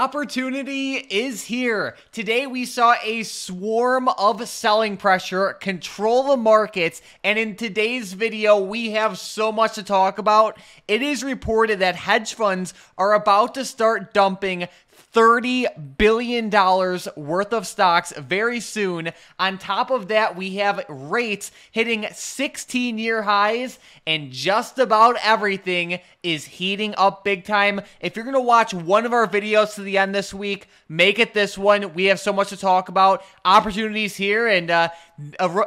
opportunity is here. Today we saw a swarm of selling pressure control the markets, and in today's video we have so much to talk about. It is reported that hedge funds are about to start dumping $30 billion worth of stocks very soon. On top of that, we have rates hitting 16-year highs, and just about everything is heating up big time. If you're going to watch one of our videos to the end this week, make it this one. We have so much to talk about. Opportunities here, and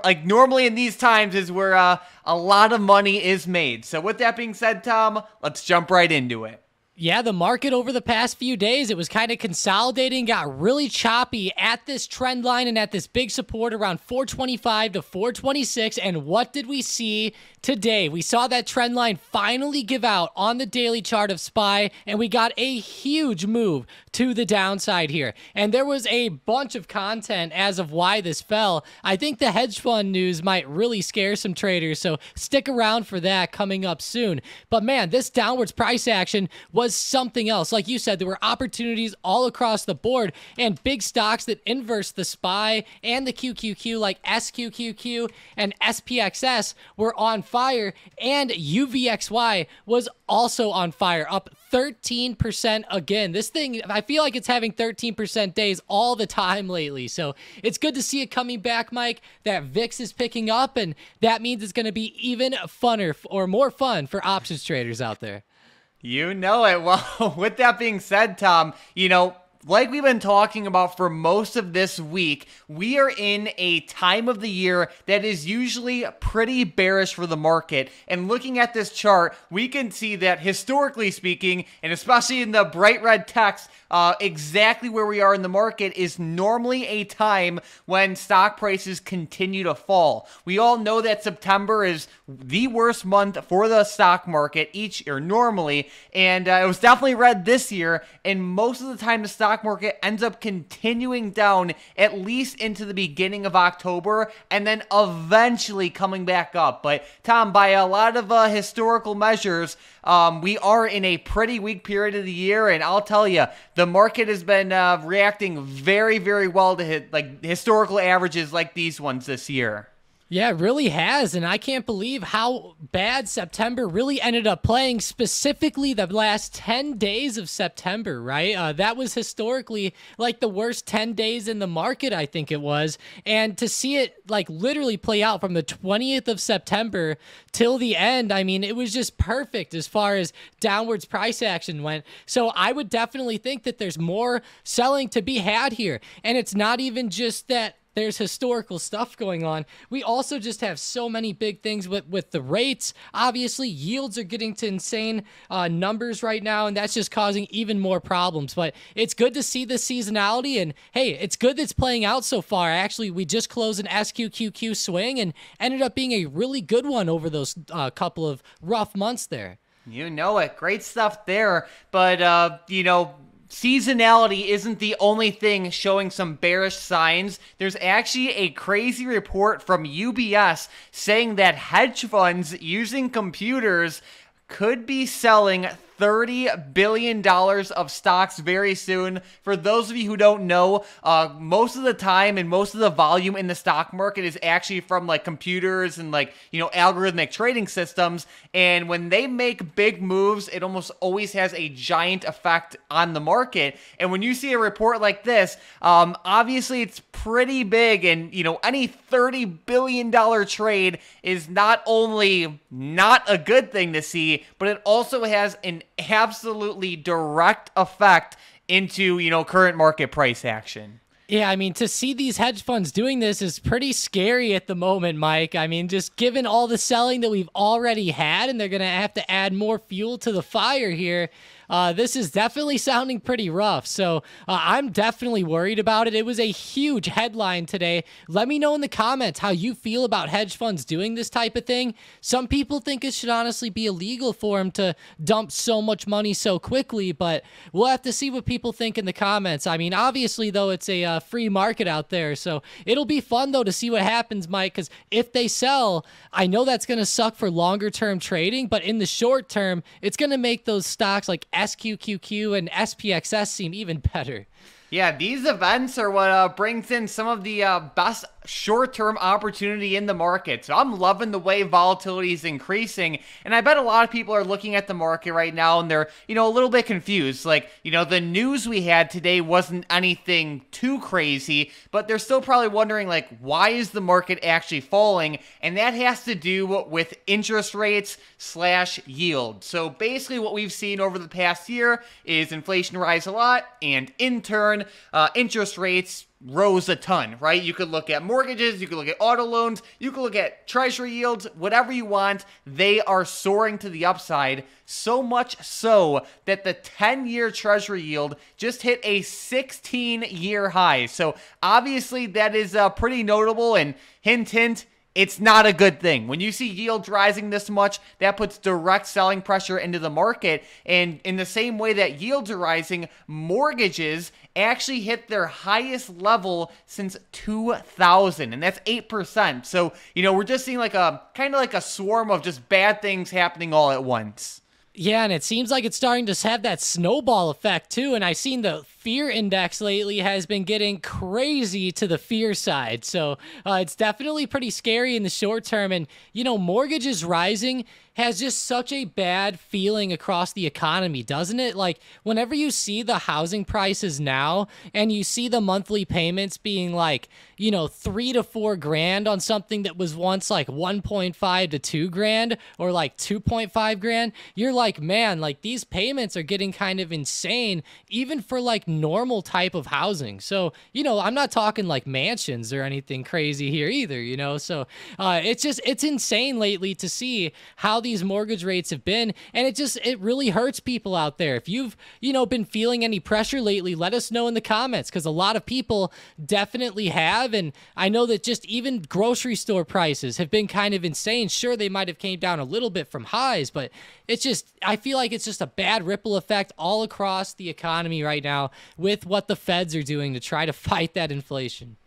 like normally in these times is where a lot of money is made. So with that being said, Tom, let's jump right into it. Yeah, the market over the past few days, it was kind of consolidating, got really choppy at this trend line and at this big support around 425 to 426. And what did we see today? We saw that trend line finally give out on the daily chart of SPY, and we got a huge move to the downside here. And there was a bunch of content as of why this fell. I think the hedge fund news might really scare some traders, so stick around for that coming up soon. But man, this downwards price action was something else. Like you said, there were opportunities all across the board, and big stocks that inverse the SPY and the QQQ like SQQQ and SPXS were on fire, and UVXY was also on fire, up 13% again. This thing, I feel like it's having 13% days all the time lately, so it's good to see it coming back, Mike. That VIX is picking up, and that means it's going to be even funner or more fun for options traders out there. You know it. Well, with that being said, Tom, like we've been talking about for most of this week, we are in a time of the year that is usually pretty bearish for the market. And looking at this chart, we can see that historically speaking, and especially in the bright red text, exactly where we are in the market is normally a time when stock prices continue to fall. We all know that September is the worst month for the stock market each year normally, and it was definitely red this year, and most of the time the stock market ends up continuing down at least into the beginning of October and then eventually coming back up. But Tom, by a lot of historical measures, we are in a pretty weak period of the year, and I'll tell you, the market has been reacting very, very well to historical averages like these ones this year. Yeah, it really has, and I can't believe how bad September really ended up playing, specifically the last 10 days of September, right? That was historically like the worst 10 days in the market, I think it was, and to see it like literally play out from the 20th of September till the end, I mean, it was just perfect as far as downwards price action went. So I would definitely think that there's more selling to be had here, and it's not even just that there's historical stuff going on. We also just have so many big things with the rates. Obviously, yields are getting to insane numbers right now, and that's just causing even more problems. But it's good to see the seasonality, and hey, it's good that it's playing out so far. Actually, we just closed an SQQQ swing and ended up being a really good one over those couple of rough months there. You know it. Great stuff there. But, seasonality isn't the only thing showing some bearish signs. There's actually a crazy report from UBS saying that hedge funds using computers could be selling $30 billion of stocks very soon. For those of you who don't know, most of the time and most of the volume in the stock market is actually from like computers and algorithmic trading systems. And when they make big moves, it almost always has a giant effect on the market. And when you see a report like this, obviously it's pretty big, and any $30 billion trade is not only not a good thing to see, but it also has an absolutely direct effect into, current market price action. Yeah, I mean, to see these hedge funds doing this is pretty scary at the moment, Mike. I mean, just given all the selling that we've already had, and they're going to have to add more fuel to the fire here, this is definitely sounding pretty rough. So I'm definitely worried about it. It was a huge headline today. Let me know in the comments how you feel about hedge funds doing this type of thing. Some people think it should honestly be illegal for them to dump so much money so quickly, but we'll have to see what people think in the comments. I mean, obviously, though, it's a free market out there, so it'll be fun, though, to see what happens, Mike, because if they sell, I know that's going to suck for longer-term trading, but in the short term, it's going to make those stocks like SQQQ and SPXS seem even better. Yeah, these events are what brings in some of the best short-term opportunity in the market. So I'm loving the way volatility is increasing. And I bet a lot of people are looking at the market right now and they're, a little bit confused. Like, the news we had today wasn't anything too crazy, but they're still probably wondering, like, why is the market actually falling? And that has to do with interest rates / yield. So basically what we've seen over the past year is inflation rise a lot, and in turn, interest rates rose a ton, right? You could look at mortgages, you could look at auto loans, you could look at treasury yields, whatever you want. They are soaring to the upside, so much so that the 10-year treasury yield just hit a 16-year high. So obviously that is pretty notable, and hint, hint, it's not a good thing. When you see yields rising this much, that puts direct selling pressure into the market. And in the same way that yields are rising, mortgages actually hit their highest level since 2000, and that's 8%. So, we're just seeing like a kind of like a swarm of just bad things happening all at once. Yeah, and it seems like it's starting to have that snowball effect too. And I've seen the fear index lately has been getting crazy to the fear side. So it's definitely pretty scary in the short term. And, mortgages rising has just such a bad feeling across the economy, doesn't it? Like, whenever you see the housing prices now and you see the monthly payments being like, $3 to $4 grand on something that was once like 1.5 to $2 grand or like 2.5 grand, you're like, man, like these payments are getting kind of insane, even for like normal type of housing. So, I'm not talking like mansions or anything crazy here either, so it's insane lately to see how these mortgage rates have been, and it really hurts people out there. If you've been feeling any pressure lately, let us know in the comments, because a lot of people definitely have. And I know that just even grocery store prices have been kind of insane. Sure, they might have came down a little bit from highs, but I feel like it's just a bad ripple effect all across the economy right now with what the feds are doing to try to fight that inflation.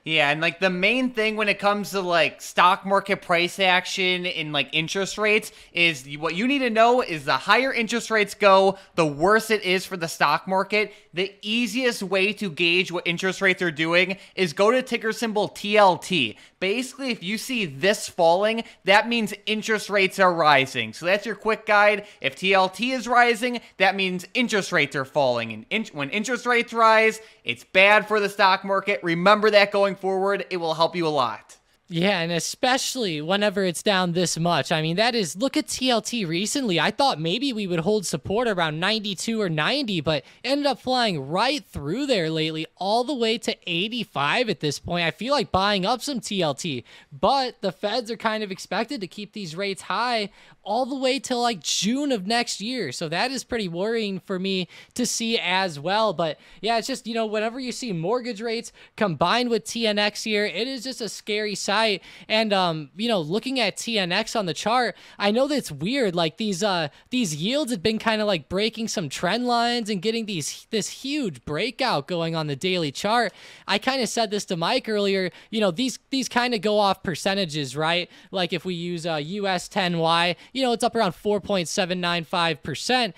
Yeah, and like the main thing when it comes to like stock market price action and like interest rates is what you need to know is the higher interest rates go, the worse it is for the stock market. The easiest way to gauge what interest rates are doing is go to ticker symbol TLT. Basically, if you see this falling, that means interest rates are rising. So that's your quick guide. If TLT is rising, that means interest rates are falling. And when interest rates rise, it's bad for the stock market. Remember that going forward. It will help you a lot. Yeah, and especially whenever it's down this much. I mean, look at TLT recently. I thought maybe we would hold support around 92 or 90, but ended up flying right through there lately, all the way to 85 at this point. I feel like buying up some TLT, but the feds are kind of expected to keep these rates high all the way till like June of next year. So that is pretty worrying for me to see as well. But yeah, it's just, whenever you see mortgage rates combined with TNX here, it is just a scary sight. And, looking at TNX on the chart, I know that it's weird. Like these yields have been kind of like breaking some trend lines and getting this huge breakout going on the daily chart. I kind of said this to Mike earlier, these kind of go off percentages, right? Like if we use US 10Y, it's up around 4.795%.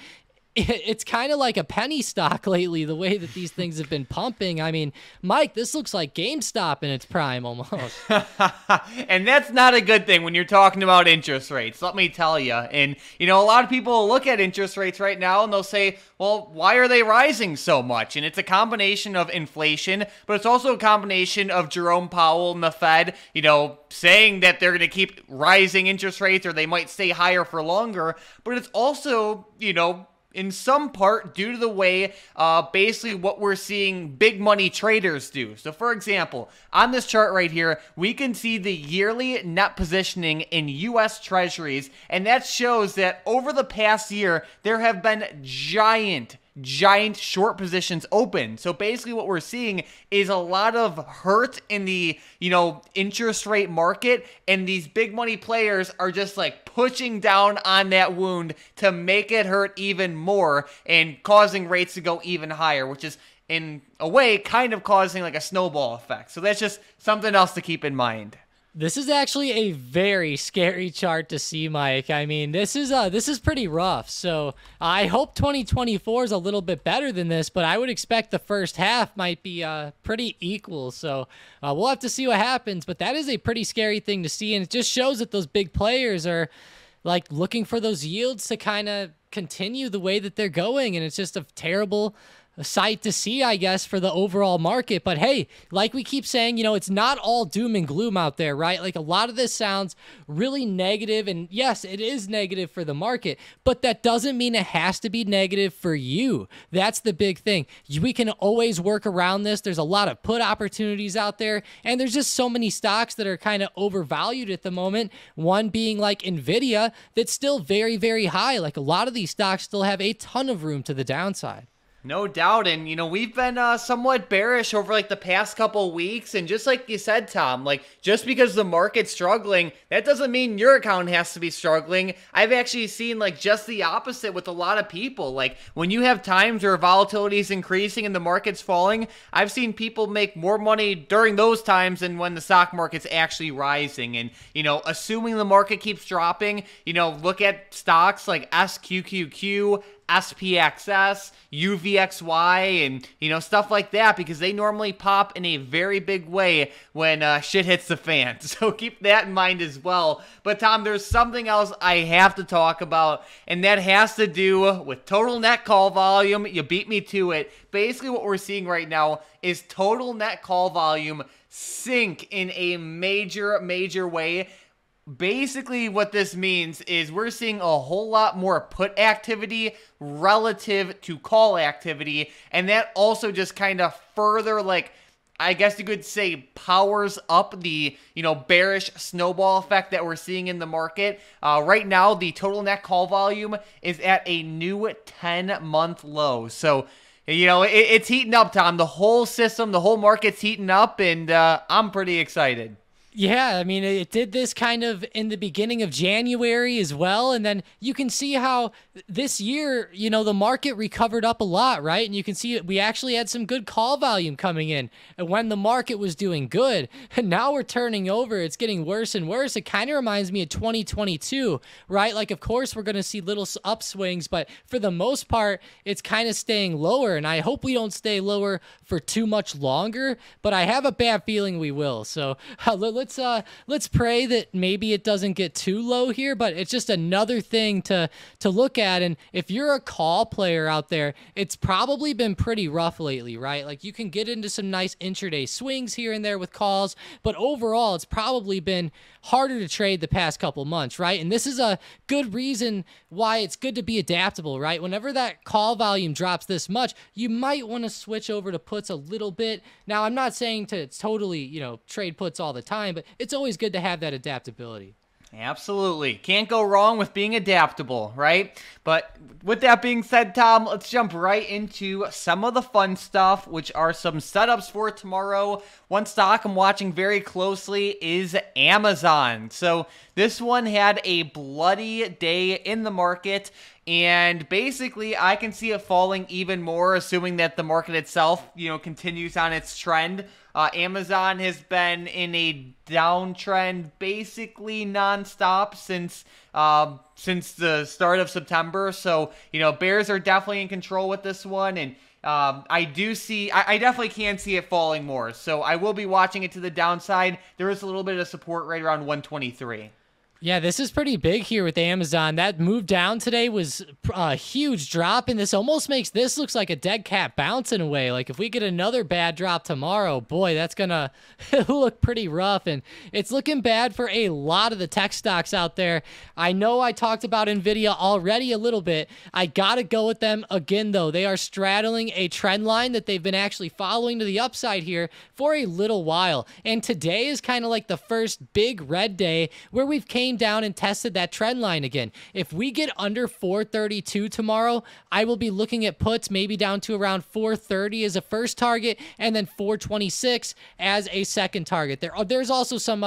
It's kind of like a penny stock lately, the way that these things have been pumping. I mean, Mike, this looks like GameStop in its prime almost. And that's not a good thing when you're talking about interest rates, let me tell you. And, a lot of people look at interest rates right now and they'll say, well, why are they rising so much? And it's a combination of inflation, but it's also a combination of Jerome Powell and the Fed, saying that they're going to keep rising interest rates or they might stay higher for longer. But it's also, in some part due to the way basically what we're seeing big money traders do. So for example, on this chart right here, we can see the yearly net positioning in US Treasuries, and that shows that over the past year, there have been giant short positions open. So basically what we're seeing is a lot of hurt in the, interest rate market, and these big money players are just like pushing down on that wound to make it hurt even more and causing rates to go even higher, which is in a way kind of causing like a snowball effect. So that's just something else to keep in mind. This is actually a very scary chart to see, Mike. I mean, this is pretty rough. So I hope 2024 is a little bit better than this, but I would expect the first half might be pretty equal. So we'll have to see what happens. But that is a pretty scary thing to see, and it just shows that those big players are like looking for those yields to kind of continue the way that they're going, and it's just a terrible sight to see, I guess, for the overall market. But hey, like we keep saying, you know, it's not all doom and gloom out there, right? Like a lot of this sounds really negative, and yes, it is negative for the market, but that doesn't mean it has to be negative for you. That's the big thing. We can always work around this. There's a lot of put opportunities out there, and there's just so many stocks that are kind of overvalued at the moment. One being like Nvidia, that's still very, very high. Like a lot of these stocks still have a ton of room to the downside. No doubt. And, you know, we've been somewhat bearish over like the past couple weeks. And just like you said, Tom, like just because the market's struggling, that doesn't mean your account has to be struggling. I've actually seen like just the opposite with a lot of people. Like when you have times where volatility is increasing and the market's falling, I've seen people make more money during those times than when the stock market's actually rising. And, you know, assuming the market keeps dropping, you know, look at stocks like SQQQ, SPXS, UVXY, and, you know, stuff like that, because they normally pop in a very big way when shit hits the fan. So keep that in mind as well. But Tom, there's something else I have to talk about, and that has to do with total net call volume. You beat me to it. Basically what we're seeing right now is total net call volume sink in a major way. Basically, what this means is we're seeing a whole lot more put activity relative to call activity, and that also just kind of further, like, I guess you could say, powers up the, you know, bearish snowball effect that we're seeing in the market. Right now, the total net call volume is at a new 10-month low. So, you know, it's heating up, Tom. The whole system, the whole market's heating up, and I'm pretty excited. Yeah, I mean, it did this kind of in the beginning of January as well. And then you can see how this year, you know, the market recovered up a lot, right? And you can see we actually had some good call volume coming in when the market was doing good. And now we're turning over. It's getting worse and worse. It kind of reminds me of 2022, right? Like, of course, we're going to see little upswings, but for the most part, it's kind of staying lower. And I hope we don't stay lower for too much longer, but I have a bad feeling we will. So let's pray that maybe it doesn't get too low here, but it's just another thing to look at. And if you're a call player out there, it's probably been pretty rough lately, right? Like you can get into some nice intraday swings here and there with calls, but overall it's probably been harder to trade the past couple months, right? And this is a good reason why it's good to be adaptable, right? Whenever that call volume drops this much, you might want to switch over to puts a little bit. Now, I'm not saying to totally, you know, trade puts all the time, but it's always good to have that adaptability. Absolutely. Can't go wrong with being adaptable, right? But with that being said, Tom, let's jump right into some of the fun stuff, which are some setups for tomorrow. One stock I'm watching very closely is Amazon. So this one had a bloody day in the market, and basically I can see it falling even more, assuming that the market itself, you know, continues on its trend. Amazon has been in a downtrend basically nonstop since the start of September. So, you know, bears are definitely in control with this one, and I definitely can see it falling more. So I will be watching it to the downside. There is a little bit of support right around 123. Yeah, this is pretty big here with Amazon. That move down today was a huge drop, and this almost makes this looks like a dead cat bounce in a way. Like if we get another bad drop tomorrow, boy, that's gonna look pretty rough, and it's looking bad for a lot of the tech stocks out there. I know I talked about Nvidia already a little bit. I gotta go with them again, though. They are straddling a trend line that they've been actually following to the upside here for a little while, and today is kind of like the first big red day where we've came down and tested that trend line again. If we get under 432 tomorrow, I will be looking at puts maybe down to around 430 as a first target, and then 426 as a second target. There's also some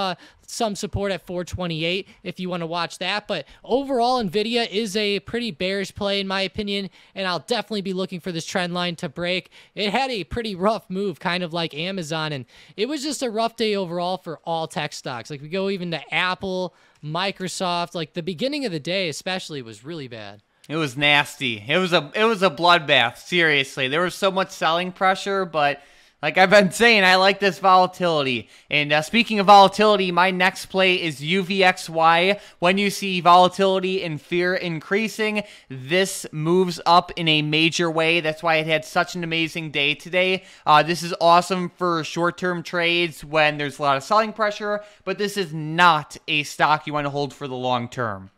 some support at 428 if you want to watch that. But overall, NVIDIA is a pretty bearish play in my opinion, and I'll definitely be looking for this trend line to break. It had a pretty rough move, kind of like Amazon, and it was just a rough day overall for all tech stocks. Like we go even to Apple, Microsoft, like the beginning of the day especially was really bad. It was nasty. It was a bloodbath, seriously. There was so much selling pressure, but like I've been saying, I like this volatility. And speaking of volatility, my next play is UVXY. When you see volatility and fear increasing, this moves up in a major way. That's why it had such an amazing day today. This is awesome for short-term trades when there's a lot of selling pressure, but this is not a stock you want to hold for the long term.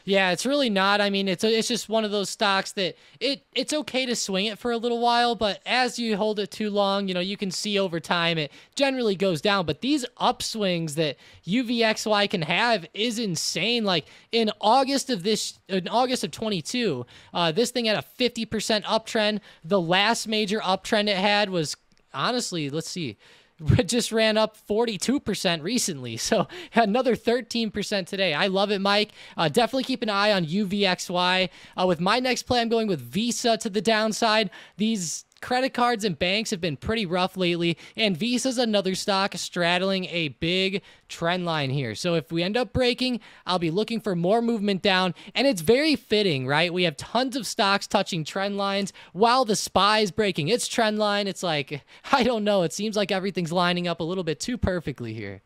Yeah, it's really not. I mean, it's just one of those stocks that it's okay to swing it for a little while, but as you hold it too long, you can see over time it generally goes down. But these upswings that UVXY can have is insane. Like in August of 22, this thing had a 50% uptrend. The last major uptrend it had was, honestly, let's see, it just ran up 42% recently. So another 13% today. I love it, Mike. Definitely keep an eye on UVXY. With my next play, I'm going with Visa to the downside. These credit cards and banks have been pretty rough lately, and Visa's another stock straddling a big trend line here. So if we end up breaking, I'll be looking for more movement down, and it's very fitting, right? We have tons of stocks touching trend lines while the SPY is breaking its trend line. It's like, I don't know, it seems like everything's lining up a little bit too perfectly here.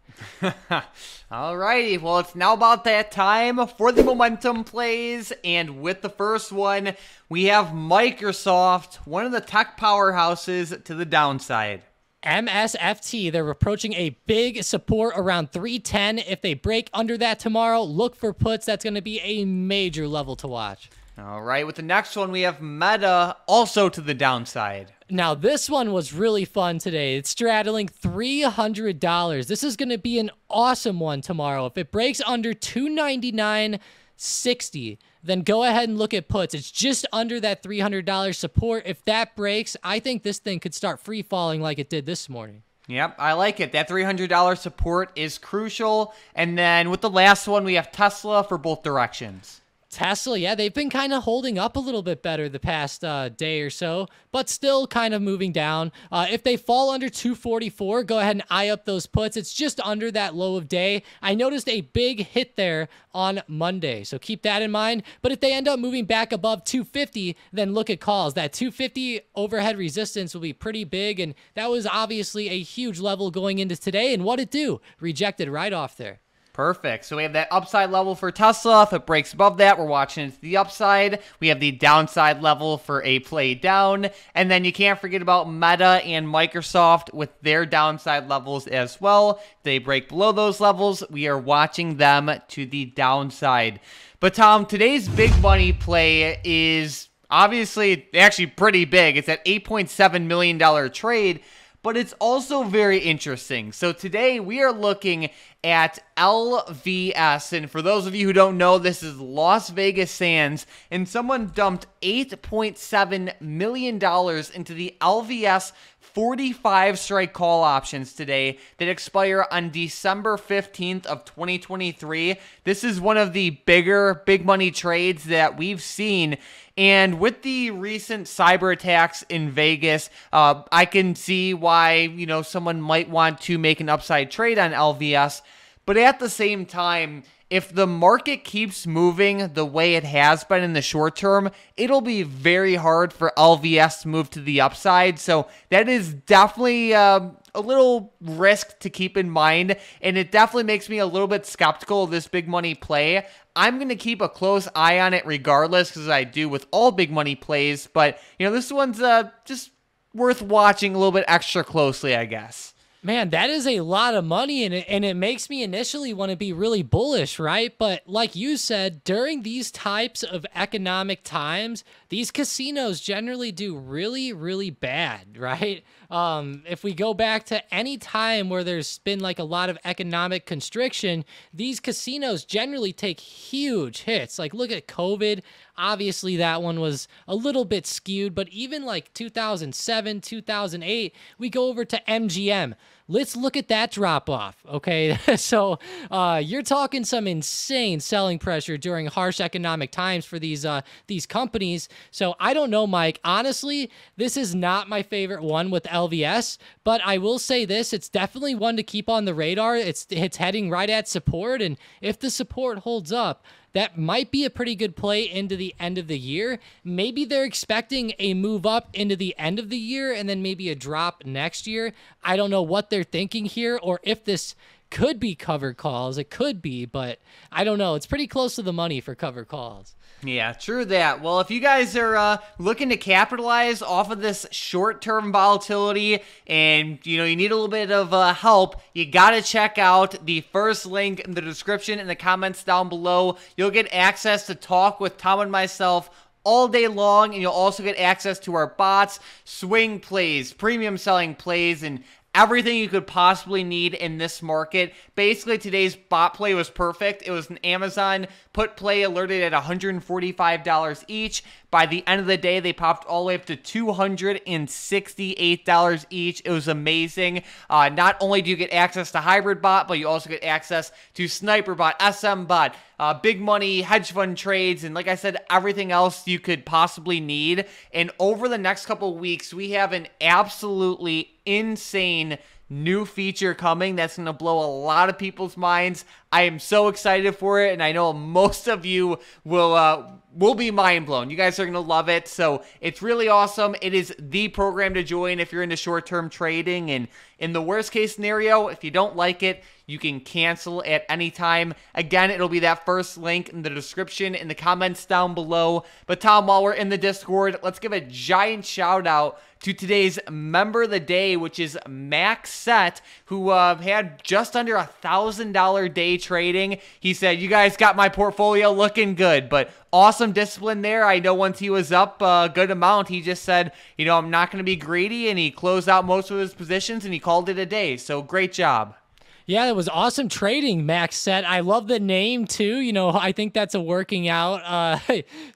Alrighty, well, it's now about that time for the momentum plays, and with the first one, we have Microsoft, one of the tech powerhouses, to the downside. MSFT, they're approaching a big support around 310. If they break under that tomorrow, look for puts. That's going to be a major level to watch. All right, with the next one, we have Meta, also to the downside. Now, this one was really fun today. It's straddling $300. This is going to be an awesome one tomorrow. If it breaks under $299.60, then go ahead and look at puts. It's just under that $300 support. If that breaks, I think this thing could start free falling like it did this morning. Yep, I like it. That $300 support is crucial. And then with the last one, we have Tesla for both directions. Tesla, yeah, they've been kind of holding up a little bit better the past day or so, but still kind of moving down. If they fall under 244, go ahead and eye up those puts. It's just under that low of day. I noticed a big hit there on Monday, so keep that in mind. But if they end up moving back above 250, then look at calls. That 250 overhead resistance will be pretty big, and that was obviously a huge level going into today. And what it do? Rejected right off there. Perfect. So we have that upside level for Tesla. If it breaks above that, we're watching it to the upside. We have the downside level for a play down. And then you can't forget about Meta and Microsoft with their downside levels as well. If they break below those levels, we are watching them to the downside. But Tom, today's big money play is obviously actually pretty big. It's at $8.7 million trade. But it's also very interesting. So today we are looking at LVS. And for those of you who don't know, this is Las Vegas Sands. And someone dumped $8.7 million into the LVS 45 strike call options today that expire on December 15th of 2023. This is one of the bigger big money trades that we've seen. And with the recent cyber attacks in Vegas, I can see why, someone might want to make an upside trade on LVS. But at the same time, if the market keeps moving the way it has been in the short term, it'll be very hard for LVS to move to the upside. So that is definitely a little risk to keep in mind. And it definitely makes me a little bit skeptical of this big money play. I'm going to keep a close eye on it regardless, because I do with all big money plays. But, this one's just worth watching a little bit extra closely, I guess. Man, that is a lot of money, and it makes me initially want to be really bullish, right? But like you said, during these types of economic times, these casinos generally do really, really bad, right? If we go back to any time where there's been like a lot of economic constriction, these casinos generally take huge hits. Like look at COVID. Obviously, that one was a little bit skewed, but even like 2007, 2008, we go over to MGM. let's look at that drop off. Okay. So you're talking some insane selling pressure during harsh economic times for these companies. So I don't know, Mike. Honestly, this is not my favorite one with LVS, but I will say this, it's definitely one to keep on the radar. It's heading right at support, and if the support holds up, that might be a pretty good play into the end of the year. Maybe they're expecting a move up into the end of the year and then maybe a drop next year. I don't know what they're thinking here, or if this could be cover calls. It could be, but I don't know. It's pretty close to the money for cover calls. Yeah, true that. Well, if you guys are looking to capitalize off of this short-term volatility and, you need a little bit of help, you got to check out the first link in the description and the comments down below. You'll get access to talk with Tom and myself all day long, and you'll also get access to our bots, swing plays, premium selling plays, and everything you could possibly need in this market. Basically, today's bot play was perfect. It was an Amazon put play alerted at $145 each. By the end of the day, they popped all the way up to $268 each. It was amazing. Not only do you get access to Hybrid Bot, but you also get access to Sniper Bot, SM Bot, big money, hedge fund trades, and like I said, everything else you could possibly need. And over the next couple weeks, we have an absolutely insane new feature coming that's going to blow a lot of people's minds. I am so excited for it, and I know most of you will be mind blown. You guys are going to love it. So it's really awesome. It is the program to join if you're into short-term trading. And in the worst case scenario, if you don't like it, you can cancel at any time. Again, it'll be that first link in the description, in the comments down below. But Tom, while we're in the Discord, let's give a giant shout out to today's member of the day, which is Max Set, who had just under $1,000 day trading. He said, "You guys got my portfolio looking good," but awesome discipline there. I know once he was up a good amount, he just said, I'm not going to be greedy, and he closed out most of his positions, and he called it a day. So great job. Yeah, it was awesome trading, Max Set. I love the name, too. I think that's a working out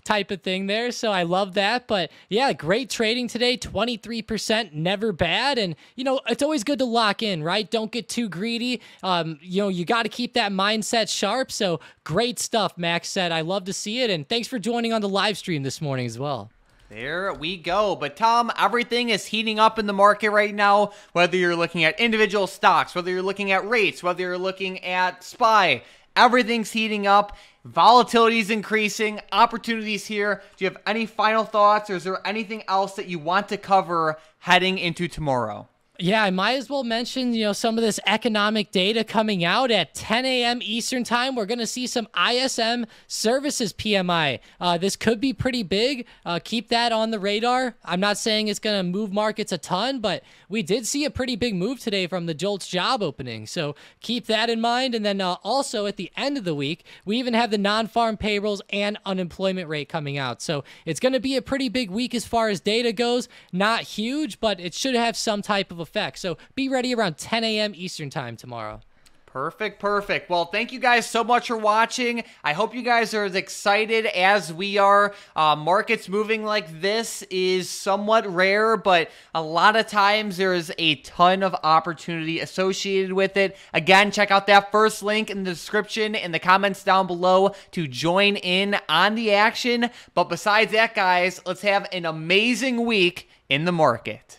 type of thing there, so I love that. But, yeah, great trading today, 23%, never bad. And, it's always good to lock in, right? Don't get too greedy. You got to keep that mindset sharp. So, great stuff, Max Set. I love to see it, and thanks for joining on the live stream this morning as well. There we go. But Tom, everything is heating up in the market right now, whether you're looking at individual stocks, whether you're looking at rates, whether you're looking at SPY, everything's heating up. Volatility is increasing, opportunities here. Do you have any final thoughts, or is there anything else that you want to cover heading into tomorrow? Yeah, I might as well mention, some of this economic data coming out at 10 a.m. Eastern time. We're going to see some ISM services PMI. This could be pretty big. Keep that on the radar. I'm not saying it's going to move markets a ton, but we did see a pretty big move today from the JOLTS job opening. So keep that in mind. And then also at the end of the week, we even have the non-farm payrolls and unemployment rate coming out. So it's going to be a pretty big week as far as data goes. Not huge, but it should have some type of effect. So be ready around 10 a.m. Eastern time tomorrow. Perfect. Well, thank you guys so much for watching. I hope you guys are as excited as we are. Markets moving like this is somewhat rare, but a lot of times there is a ton of opportunity associated with it. Again, check out that first link in the description and the comments down below to join in on the action. But besides that, guys, let's have an amazing week in the market.